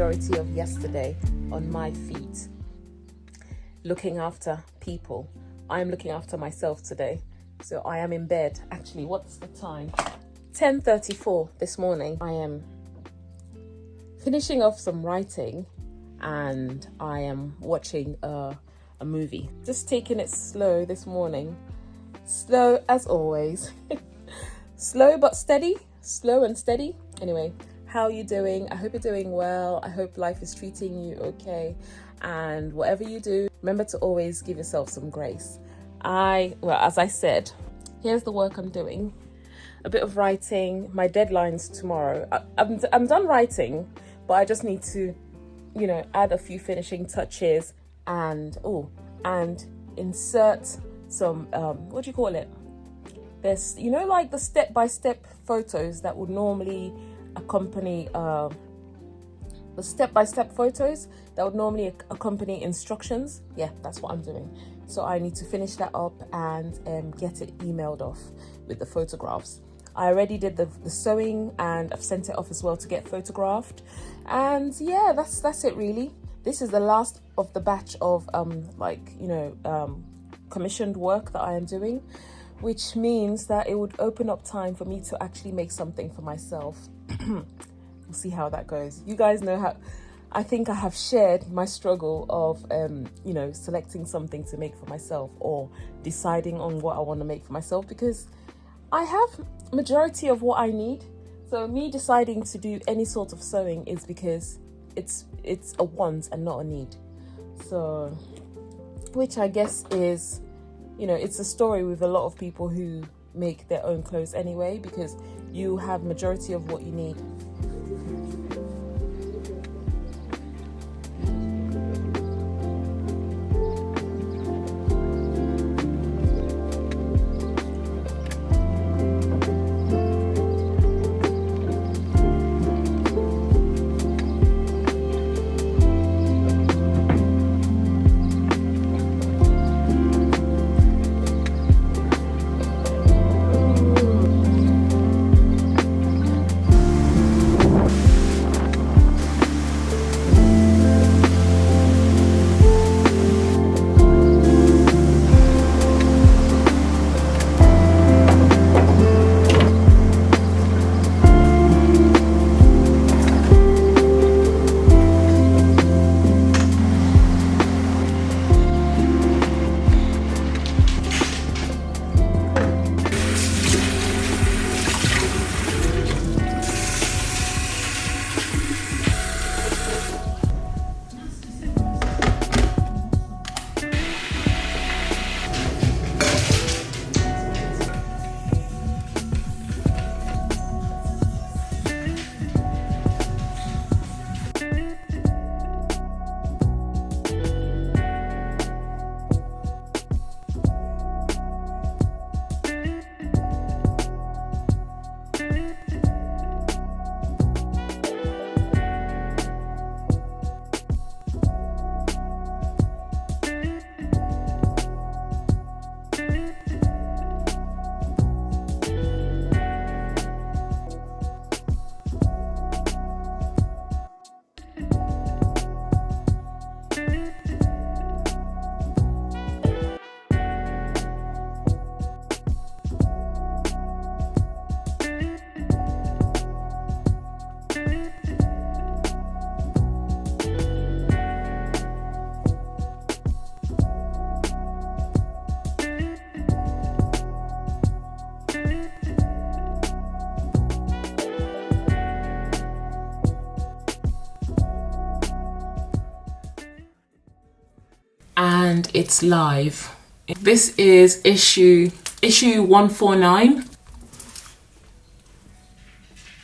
majority of yesterday on my feet, looking after people. I am looking after myself today. So I am in bed. Actually, what's the time? 10:34 this morning. I am finishing off some writing and I am watching a movie. Just taking it slow this morning. Slow as always. Slow but steady. Slow and steady. Anyway, how are you doing? I hope you're doing well. I hope life is treating you okay. And whatever you do, remember to always give yourself some grace. As I said, here's the work I'm doing. A bit of writing. My deadline's tomorrow. I'm done writing, but I just need to, add a few finishing touches and insert some, what do you call it? There's, like the step-by-step photos that would normally accompany, the step-by-step photos that would normally accompany instructions. Yeah, that's what I'm doing. So I need to finish that up and get it emailed off with the photographs. I already did the sewing and I've sent it off as well to get photographed. And yeah, that's it really. This is the last of the batch of commissioned work that I am doing, which means that it would open up time for me to actually make something for myself. We'll see how that goes. You guys know how I think I have shared my struggle of selecting something to make for myself or deciding on what I want to make for myself, because I have majority of what I need. So me deciding to do any sort of sewing is because it's a want and not a need. So, which I guess is, it's a story with a lot of people who make their own clothes anyway, because you have majority of what you need. And it's live. This is issue 149.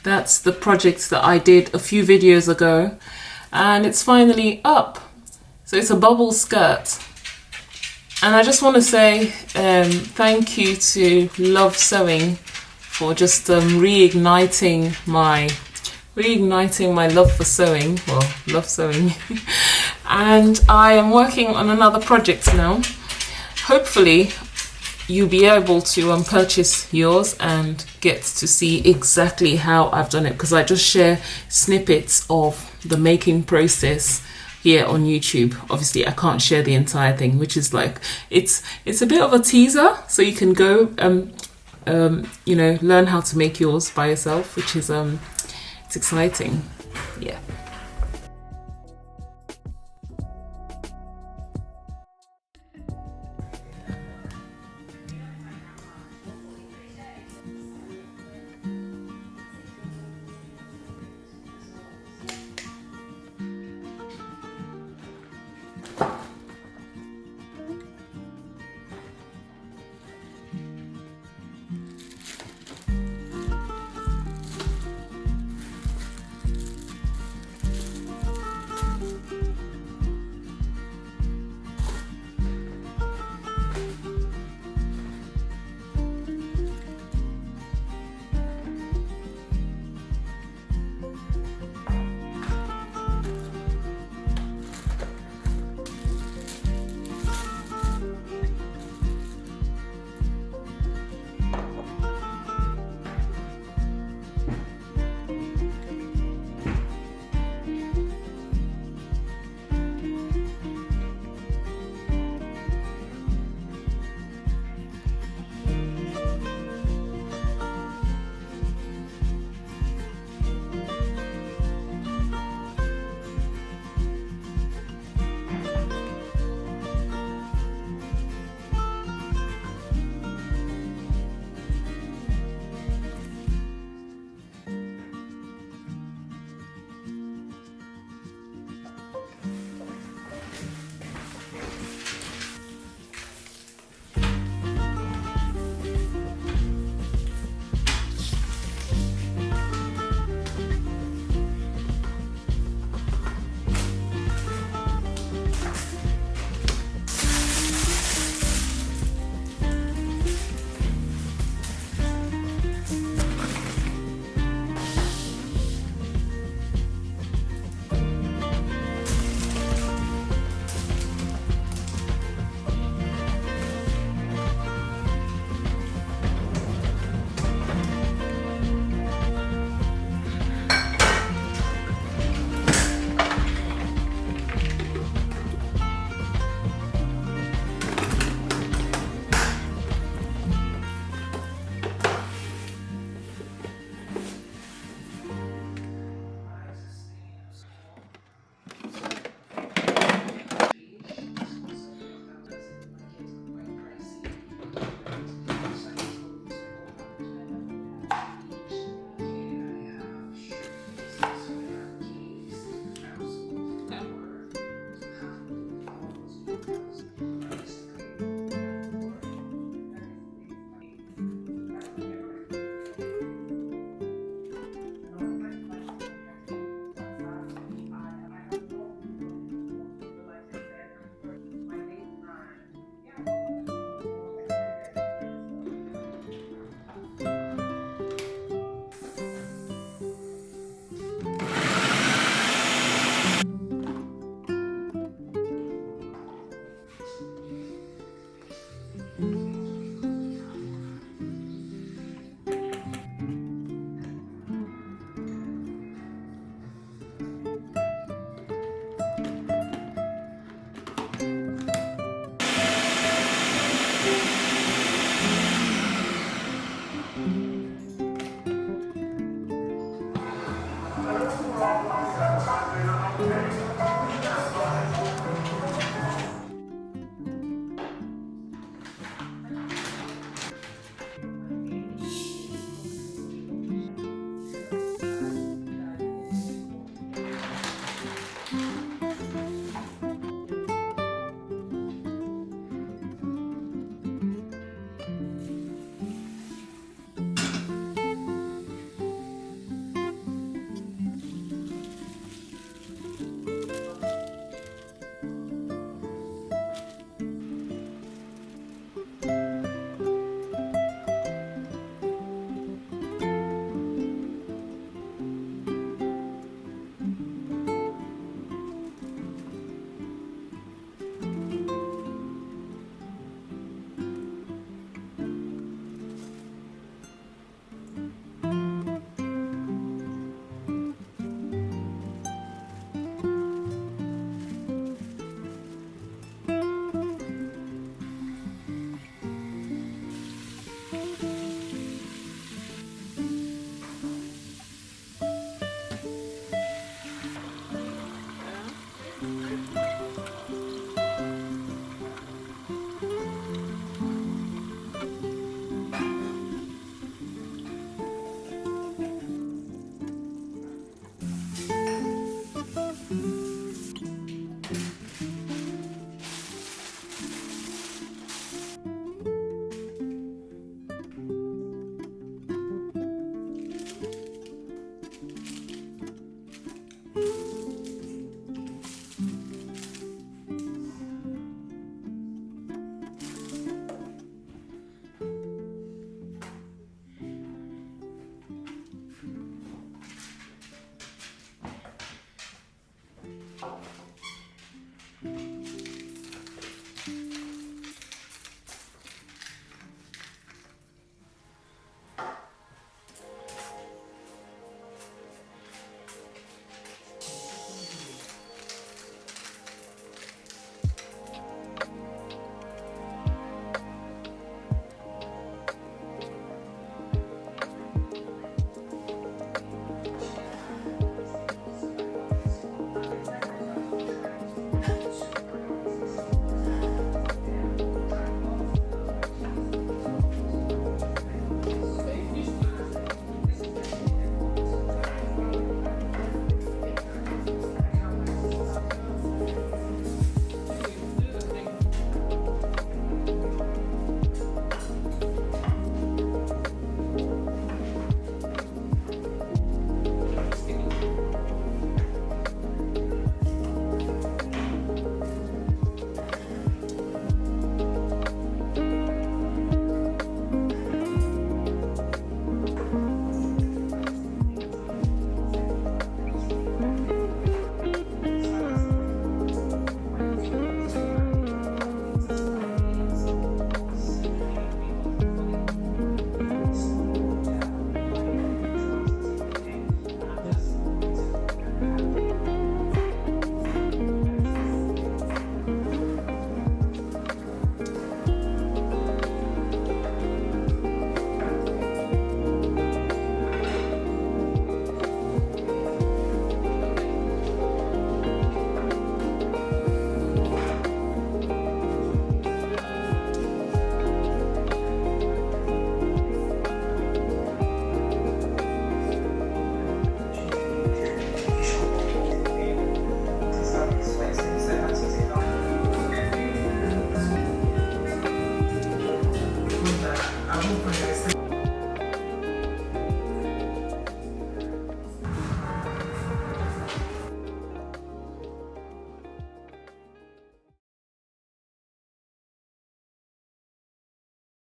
That's the project that I did a few videos ago, and it's finally up. So it's a bubble skirt, and I just want to say thank you to Love Sewing for just reigniting my love for sewing. Well, love sewing. And I am working on another project now. Hopefully you'll be able to purchase yours and get to see exactly how I've done it, because I just share snippets of the making process here on YouTube. Obviously I can't share the entire thing, which is like, it's a bit of a teaser, so you can go you know, learn how to make yours by yourself, which is it's exciting. Yeah.